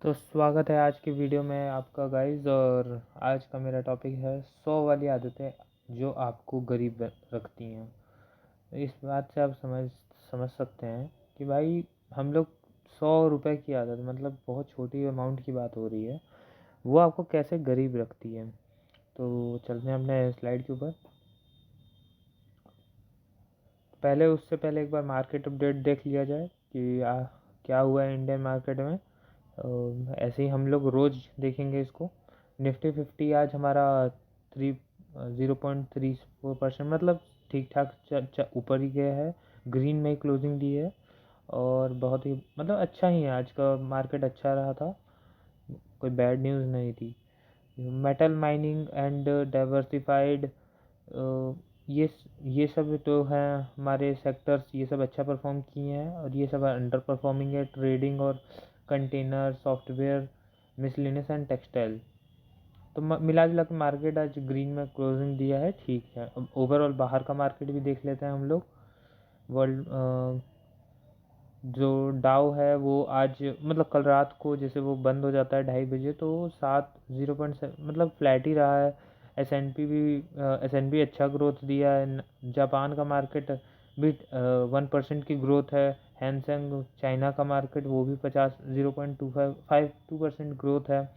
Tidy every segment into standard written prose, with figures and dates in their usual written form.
तो स्वागत है आज की वीडियो में आपका गाइस। और आज का मेरा टॉपिक है 100 वाली आदतें जो आपको गरीब रखती हैं। इस बात से आप समझ सकते हैं कि भाई हम लोग 100 रुपए की आदत मतलब बहुत छोटी अमाउंट की बात हो रही है, वो आपको कैसे गरीब रखती है। तो चलते हैं अपने स्लाइड के ऊपर। उससे पहले एक बार मार्केट अपडेट देख लिया जाए कि क्या हुआ है इंडियन मार्केट में। ऐसे ही हम लोग रोज़ देखेंगे इसको। निफ्टी 50 आज हमारा 0.34% मतलब ठीक ठाक ऊपर ही गया है, ग्रीन में ही क्लोजिंग दी है। और बहुत ही मतलब अच्छा ही है, आज का मार्केट अच्छा रहा था, कोई बैड न्यूज़ नहीं थी। मेटल माइनिंग एंड डाइवर्सिफाइड, ये ये सब तो हैं हमारे सेक्टर्स, ये सब अच्छा परफॉर्म किए हैं। और ये सब अंडर परफॉर्मिंग है ट्रेडिंग और container software miscellaneous and textile. तो मिला जुला के मार्केट आज ग्रीन में क्लोजिंग दिया है, ठीक है। अब ओवरऑल बाहर का मार्केट भी देख लेते हैं हम लोग। वर्ल्ड जो डाउ है वो आज मतलब कल रात को जैसे वो बंद हो जाता है 2:30 बजे, तो 7 0.7 मतलब फ्लैट ही रहा है। एस एन पी अच्छा ग्रोथ दिया है। जापान का मार्केट भी 1% की ग्रोथ है। हैंसेंग चाइना का मार्केट वो भी 0.2% ग्रोथ है।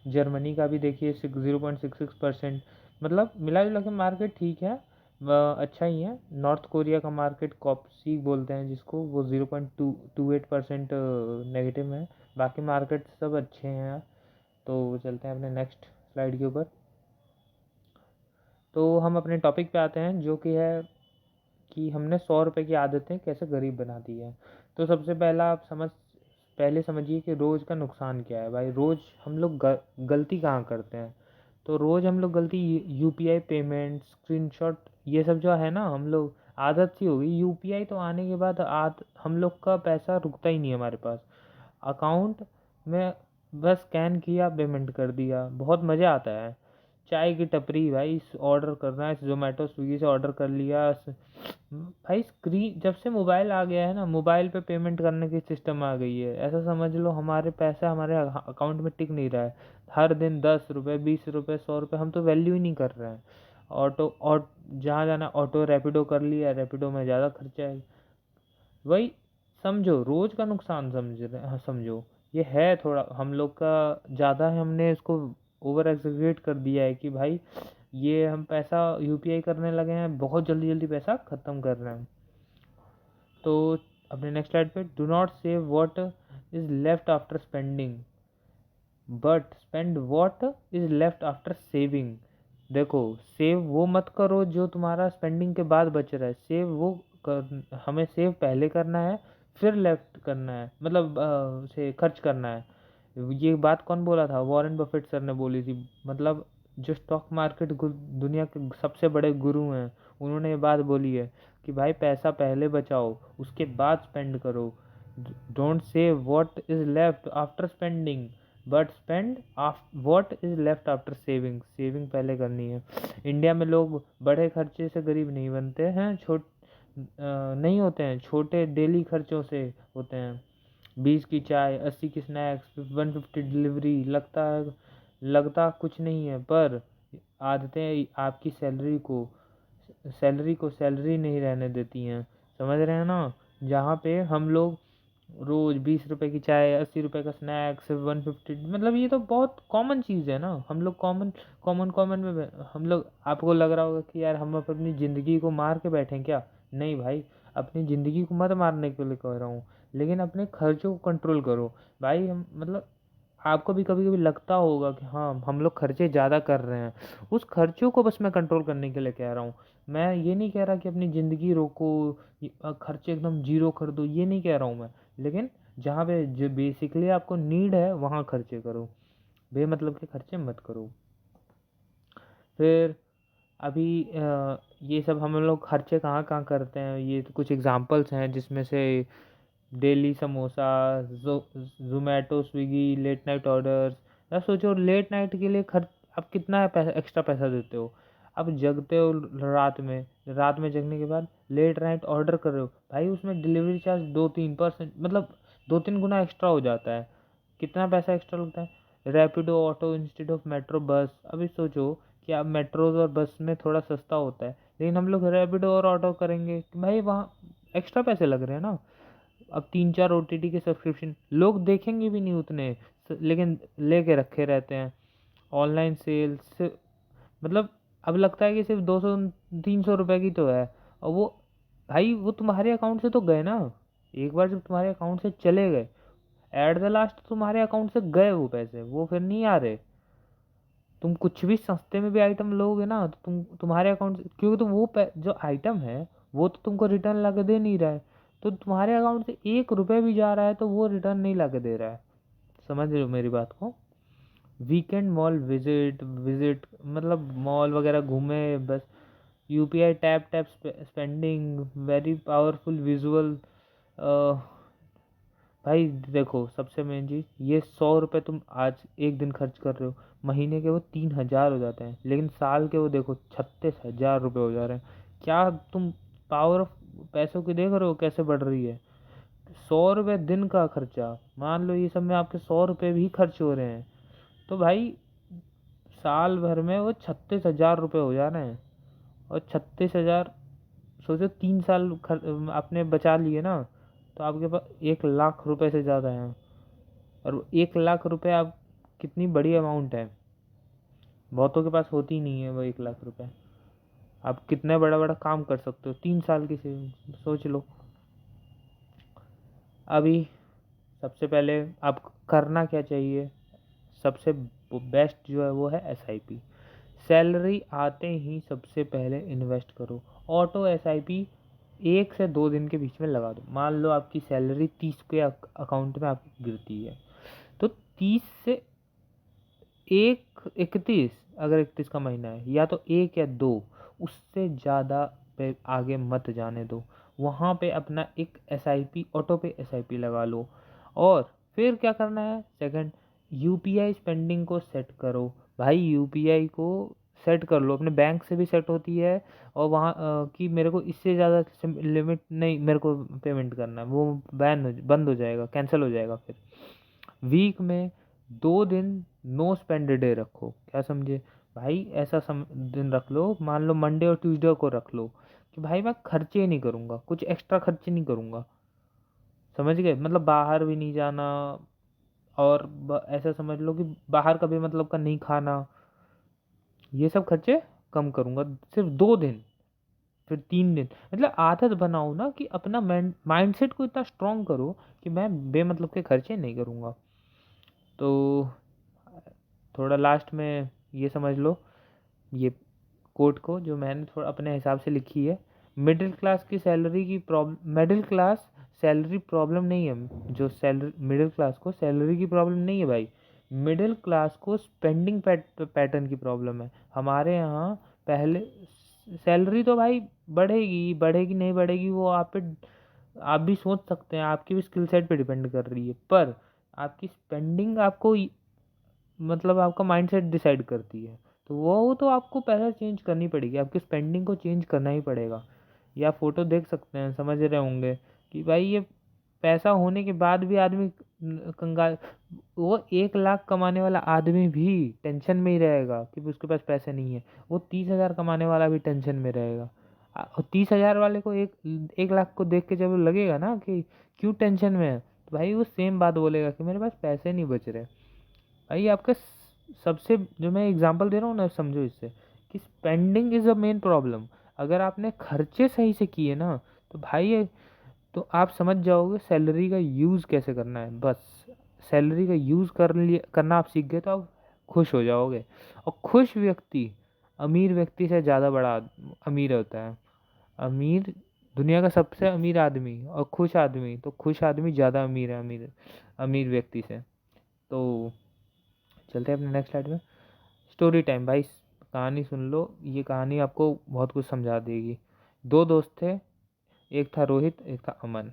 जर्मनी का भी देखिए 0.66%। मतलब मिला जुला के मार्केट ठीक है, अच्छा ही है। नॉर्थ कोरिया का मार्केट कॉपसी बोलते हैं जिसको, वो 0.28% नेगेटिव है। बाकी मार्केट सब अच्छे हैं। तो चलते हैं अपने नेक्स्ट स्लाइड के ऊपर। तो हम अपने टॉपिक पे आते हैं जो कि है कि हमने 100 रुपये की आदतें कैसे गरीब बना दी है। तो सबसे पहला आप पहले समझिए कि रोज़ का नुकसान क्या है। भाई रोज़ हम लोग गलती कहाँ करते हैं। तो रोज़ हम लोग गलती यूपीआई पेमेंट स्क्रीनशॉट ये सब जो है ना, हम लोग आदत सी हो गई। यूपीआई तो आने के बाद हम लोग का पैसा रुकता ही नहीं है हमारे पास अकाउंट में। बस स्कैन किया पेमेंट कर दिया, बहुत मज़ा आता है। चाय की टपरी भाई, ऑर्डर करना है जोमेटो स्विगी से ऑर्डर कर लिया। भाई स्क्रीन जब से मोबाइल आ गया है ना, मोबाइल पे पेमेंट करने की सिस्टम आ गई है। ऐसा समझ लो हमारे पैसा हमारे अकाउंट में टिक नहीं रहा है। हर दिन 10 रुपये 20 रुपये 100 रुपये, हम तो वैल्यू ही नहीं कर रहे हैं। ऑटो और जहाँ जाना ऑटो रैपिडो कर लिया, रैपिडो में ज़्यादा खर्चा है। वही समझो रोज का नुकसान समझ रहे, हाँ समझो ये है थोड़ा हम लोग का ज़्यादा है, हमने इसको ओवर एग्जीक्यूट कर दिया है कि भाई ये हम पैसा यूपीआई करने लगे हैं, बहुत जल्दी जल्दी पैसा ख़त्म कर रहे हैं। तो अपने नेक्स्ट स्लाइड पे, do not save what is left after spending but spend what is left after saving. देखो सेव वो मत करो जो तुम्हारा स्पेंडिंग के बाद बच रहा है, सेव वो हमें सेव पहले करना है, फिर लेफ्ट करना है, मतलब से खर्च करना है। ये बात कौन बोला था? वॉरेन बफेट सर ने बोली थी। मतलब जो स्टॉक मार्केट दुनिया के सबसे बड़े गुरु हैं, उन्होंने ये बात बोली है कि भाई पैसा पहले बचाओ उसके बाद स्पेंड करो। Don't save what is left after spending but spend what is left after saving. Saving पहले करनी है। इंडिया में लोग बड़े खर्चे से गरीब नहीं बनते हैं, नहीं होते हैं, छोटे डेली खर्चों से होते हैं। 20 की चाय, 80 की स्नैक्स, 150 डिलीवरी, लगता कुछ नहीं है, पर आदतें आपकी सैलरी नहीं रहने देती हैं। समझ रहे हैं ना? जहाँ पे हम लोग रोज़ 20 रुपए की चाय, 80 रुपए का स्नैक्स, 150, मतलब ये तो बहुत कॉमन चीज़ है ना। हम लोग कॉमन में हम लोग, आपको लग रहा होगा कि यार हम अपनी ज़िंदगी को मार के बैठे हैं क्या। नहीं भाई, अपनी ज़िंदगी को मत मारने के लिए कह रहा हूँ, लेकिन अपने खर्चों को कंट्रोल करो। भाई हम मतलब आपको भी कभी कभी लगता होगा कि हाँ हम लोग खर्चे ज़्यादा कर रहे हैं, उस खर्चों को बस मैं कंट्रोल करने के लिए कह रहा हूँ। मैं ये नहीं कह रहा कि अपनी ज़िंदगी रोको, खर्चे एकदम जीरो कर दो, ये नहीं कह रहा हूँ मैं। लेकिन जहाँ पे जो बेसिकली आपको नीड है वहाँ खर्चे करो, बेमतलब के खर्चे मत करो। फिर अभी ये सब हम लोग खर्चे कहाँ कहाँ करते हैं, ये तो कुछ एग्जांपल्स हैं जिसमें से daily samosa, Zomato Swiggy, late night orders. अब सोचो लेट नाइट के लिए खर्च आप कितना पैसा एक्स्ट्रा पैसा देते हो। आप जगते हो रात में जगने के बाद लेट नाइट ऑर्डर कर रहे हो, भाई उसमें डिलीवरी चार्ज 2-3% मतलब 2-3 गुना एक्स्ट्रा हो जाता है। कितना पैसा एक्स्ट्रा लगता है। Rapido auto instead of metro bus. अभी सोचो कि आप मेट्रोज और बस में थोड़ा सस्ता होता है, लेकिन हम लोग रैपिडो और ऑटो करेंगे कि भाई वहाँ एक्स्ट्रा पैसे लग रहे हैं ना। अब 3-4 OTT के सब्सक्रिप्शन लोग देखेंगे भी नहीं उतने, लेकिन लेके रखे रहते हैं। ऑनलाइन सेल्स मतलब अब लगता है कि सिर्फ 200-300 रुपये की तो है, और वो भाई वो तुम्हारे अकाउंट से तो गए ना। एक बार जब तुम्हारे अकाउंट से चले गए, एट द लास्ट तुम्हारे अकाउंट से गए वो पैसे, वो फिर नहीं आ रहे। तुम कुछ भी सस्ते में भी आइटम लोगे ना तो तुम्हारे अकाउंट से, क्योंकि तो वो जो आइटम है वो तो तुमको रिटर्न ला के दे नहीं रहा है, तो तुम्हारे अकाउंट से 1 रुपये भी जा रहा है तो वो रिटर्न नहीं ला के दे रहा है। समझ रहे हो मेरी बात को। वीकेंड मॉल विजिट विजिट मतलब मॉल वगैरह घूमे बस। UPI tap tap spending very powerful visual. भाई देखो सबसे मेन चीज़, ये 100 रुपये तुम आज एक दिन खर्च कर रहे हो, महीने के वो 3,000 हो जाते हैं, लेकिन साल के वो देखो 36,000 रुपये हो जा रहे हैं। क्या तुम पावर ऑफ पैसों की देख रहे हो कैसे बढ़ रही है। 100 रुपये दिन का खर्चा, मान लो ये सब में आपके 100 रुपये भी खर्च हो रहे हैं, तो भाई साल भर में वो 36,000 रुपये हो जा रहे हैं। और 36,000, सोचो 3 साल आपने बचा लिए ना, तो आपके पास 1 लाख रुपए से ज़्यादा है। और 1 लाख रुपए आप, कितनी बड़ी अमाउंट है, बहुतों के पास होती नहीं है वो 1 लाख रुपए। आप कितने बड़ा बड़ा काम कर सकते हो 3 साल की सेविंग, सोच लो। अभी सबसे पहले आप करना क्या चाहिए, सबसे बेस्ट जो है वो है SIP। सैलरी आते ही सबसे पहले इन्वेस्ट करो। ऑटो SIP 1 से 2 दिन के बीच में लगा दो। मान लो आपकी सैलरी 30 के अकाउंट में आपकी गिरती है, तो 30 से 31, अगर 31 का महीना है, या तो 1 या 2, उससे ज़्यादा पे आगे मत जाने दो। वहाँ पे अपना एक SIP, ऑटो पे SIP लगा लो। और फिर क्या करना है, सेकंड, UPI स्पेंडिंग को सेट करो। भाई UPI को सेट कर लो, अपने बैंक से भी सेट होती है, और वहाँ कि मेरे को इससे ज़्यादा लिमिट नहीं मेरे को पेमेंट करना है, वो बंद हो जाएगा, कैंसिल हो जाएगा। फिर वीक में 2 दिन नो स्पेंड डे रखो। क्या समझे भाई, ऐसा दिन रख लो, मान लो मंडे और ट्यूसडे को रख लो कि भाई मैं खर्चे ही नहीं करूँगा, कुछ एक्स्ट्रा खर्चे नहीं करूँगा। समझ गए, मतलब बाहर भी नहीं जाना, और ऐसा समझ लो कि बाहर का भी मतलब का नहीं खाना, ये सब खर्चे कम करूँगा। सिर्फ 2 दिन, फिर 3 दिन, मतलब आदत बनाओ ना कि अपना माइंडसेट को इतना स्ट्रांग करो कि मैं बेमतलब के खर्चे नहीं करूँगा। तो थोड़ा लास्ट में ये समझ लो, ये कोट को जो मैंने थोड़ा अपने हिसाब से लिखी है। मिडिल क्लास की सैलरी की problem, middle class salary problem नहीं है, जो सैलरी मिडिल क्लास को सैलरी की प्रॉब्लम नहीं है भाई, मिडिल क्लास को स्पेंडिंग पैटर्न की प्रॉब्लम है। हमारे यहाँ पहले सैलरी तो भाई बढ़ेगी बढ़ेगी नहीं बढ़ेगी वो आप पे, आप भी सोच सकते हैं, आपकी भी स्किल सेट पे डिपेंड कर रही है, पर आपकी स्पेंडिंग आपको मतलब आपका माइंडसेट डिसाइड करती है। तो वो तो आपको पहले चेंज करनी पड़ेगी, आपकी स्पेंडिंग को चेंज करना ही पड़ेगा। या फोटो देख सकते हैं, समझ रहे होंगे कि भाई ये पैसा होने के बाद भी आदमी कंगाल, वो 1 लाख कमाने वाला आदमी भी टेंशन में ही रहेगा कि उसके पास पैसे नहीं है, वो 30,000 कमाने वाला भी टेंशन में रहेगा। और 30,000 वाले को 1 लाख को देख के जब लगेगा ना कि क्यों टेंशन में है, तो भाई वो सेम बात बोलेगा कि मेरे पास पैसे नहीं बच रहे। भाई आपका सबसे, जो मैं एग्जांपल दे रहा हूँ ना, समझो इससे कि spending is a main problem. अगर आपने खर्चे सही से किए ना, तो भाई तो आप समझ जाओगे सैलरी का यूज़ कैसे करना है। बस सैलरी का यूज़ करना आप सीख गए तो आप खुश हो जाओगे। और खुश व्यक्ति अमीर व्यक्ति से ज़्यादा बड़ा अमीर होता है। अमीर, दुनिया का सबसे अमीर आदमी और खुश आदमी, तो खुश आदमी ज़्यादा अमीर है अमीर अमीर व्यक्ति से। तो चलते हैं अपने नेक्स्ट स्लाइड में। स्टोरी टाइम भाई, कहानी सुन लो, ये कहानी आपको बहुत कुछ समझा देगी। 2 दोस्त थे, एक था रोहित, एक था अमन।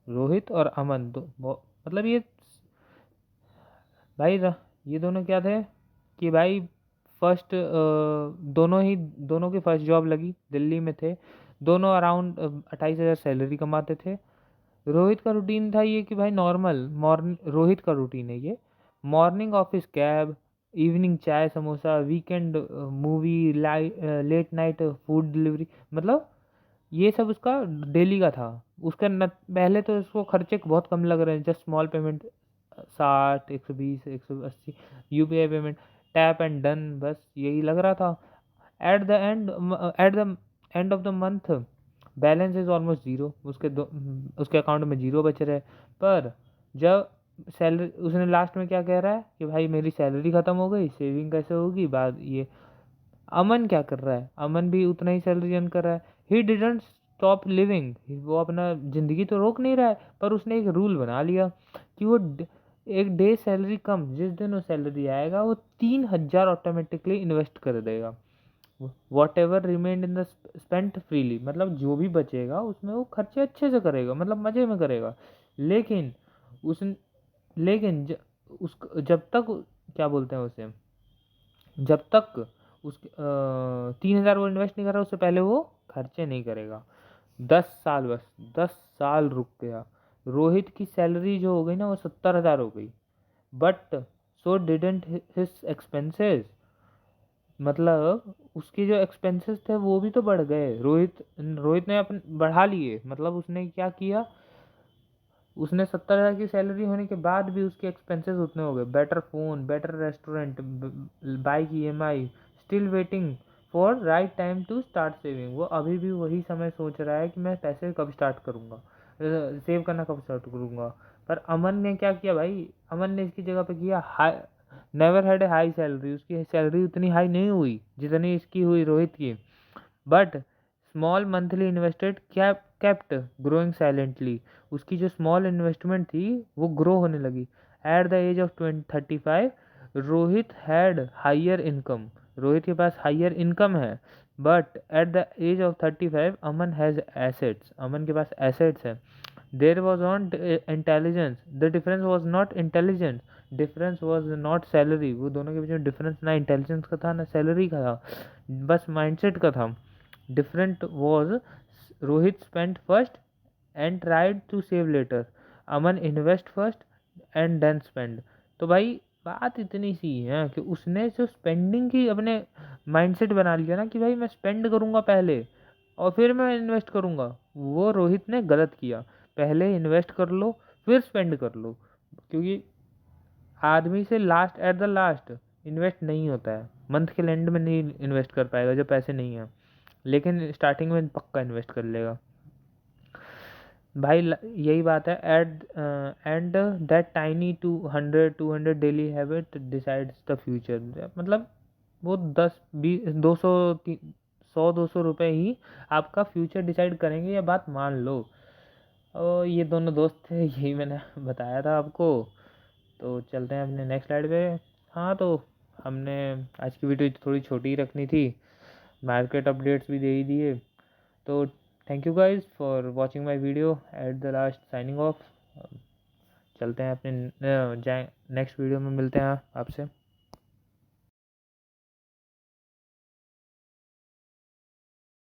रोहित और अमन मतलब ये भाई ये दोनों क्या थे कि भाई फर्स्ट, दोनों की फर्स्ट जॉब लगी, दिल्ली में थे। दोनों अराउंड 28,000 सैलरी कमाते थे। रोहित का रूटीन था ये कि भाई नॉर्मल मॉर्निंग, रोहित का रूटीन है ये, morning office cab, evening chai samosa, weekend movie, late night food delivery, मतलब ये सब उसका डेली का था। उसका न, पहले तो उसको खर्चे बहुत कम लग रहे हैं, just small payment 60, 120, 180, UPI payment, tap and done, बस यही लग रहा था। At the end of the month balance is almost zero, उसके अकाउंट में जीरो बच रहे। पर जब सैलरी, उसने लास्ट में क्या कह रहा है कि भाई मेरी सैलरी ख़त्म हो गई, सेविंग कैसे होगी बाद ये। अमन क्या कर रहा है, अमन भी उतना ही सैलरी अर्न कर रहा है। ही डिडंट स्टॉप लिविंग, वो अपना ज़िंदगी तो रोक नहीं रहा है, पर उसने एक रूल बना लिया कि वो एक डे सैलरी कम, जिस दिन वो सैलरी आएगा वो 3,000 ऑटोमेटिकली इन्वेस्ट कर देगा। What ever remained in the spent freely, मतलब जो भी बचेगा उसमें वो खर्चे अच्छे से करेगा, मतलब मज़े में करेगा। लेकिन उस लेकिन जब तक, क्या बोलते हैं उसे, जब तक उस 3,000 वो इन्वेस्ट नहीं कर रहा, उससे पहले वो खर्चे नहीं करेगा। 10 साल, बस 10 साल रुक गया, रोहित की सैलरी जो हो गई ना वो 70,000 हो गई। But so didn't his expenses, मतलब उसके जो एक्सपेंसेस थे वो भी तो बढ़ गए। रोहित ने अपन बढ़ा लिए, मतलब उसने क्या किया, उसने 70,000 की सैलरी होने के बाद भी उसके एक्सपेंसेस उतने हो गए। Better phone, better restaurant, bike EMI, still waiting for right time to start saving. वो अभी भी वही समय सोच रहा है कि मैं पैसे कब स्टार्ट करूँगा, सेव करना कब स्टार्ट करूँगा। पर अमन ने क्या किया भाई, अमन ने इसकी जगह पे किया high, never had a high salary, उसकी सैलरी उतनी हाई नहीं हुई जितनी इसकी हुई रोहित की। But small monthly invested kept growing silently, उसकी जो स्मॉल इन्वेस्टमेंट थी वो ग्रो होने लगी। At the age of 35 Rohit had higher income, Rohit के पास हायर इनकम है। But at the age of 35 Aman has assets, Aman के पास एसेट्स है। There was on intelligence, the difference was not intelligence, difference was not salary, वो दोनों के बीच में डिफरेंस ना इंटेलिजेंस का था ना सैलरी का था, बस माइंडसेट का था। Different was Rohit spent first and tried to save later, Aman invest first and then spend. तो भाई बात इतनी सी है कि उसने जो स्पेंडिंग की अपने माइंडसेट बना लिया ना कि भाई मैं स्पेंड करूँगा पहले और फिर मैं इन्वेस्ट करूँगा, वो रोहित ने गलत किया। पहले इन्वेस्ट कर लो फिर स्पेंड कर लो, क्योंकि आदमी से last at the last invest नहीं होता है, मंथ के एंड में नहीं इन्वेस्ट कर पाएगा जब पैसे नहीं हैं, लेकिन स्टार्टिंग में पक्का इन्वेस्ट कर लेगा भाई। यही बात है। And that tiny 200 daily habit decides the future, मतलब वो 10, 20, 200, 100, 200 रुपये ही आपका फ्यूचर डिसाइड करेंगे, ये बात मान लो। और ये दोनों दोस्त थे, यही मैंने बताया था आपको। तो चलते हैं अपने नेक्स्ट स्लाइड पे। हाँ, तो हमने आज की वीडियो थोड़ी छोटी ही रखनी थी, मार्केट अपडेट्स भी दे ही दिए। तो thank you guys for watching my video, at the last signing off. चलते हैं अपने नेक्स्ट वीडियो में मिलते हैं आपसे।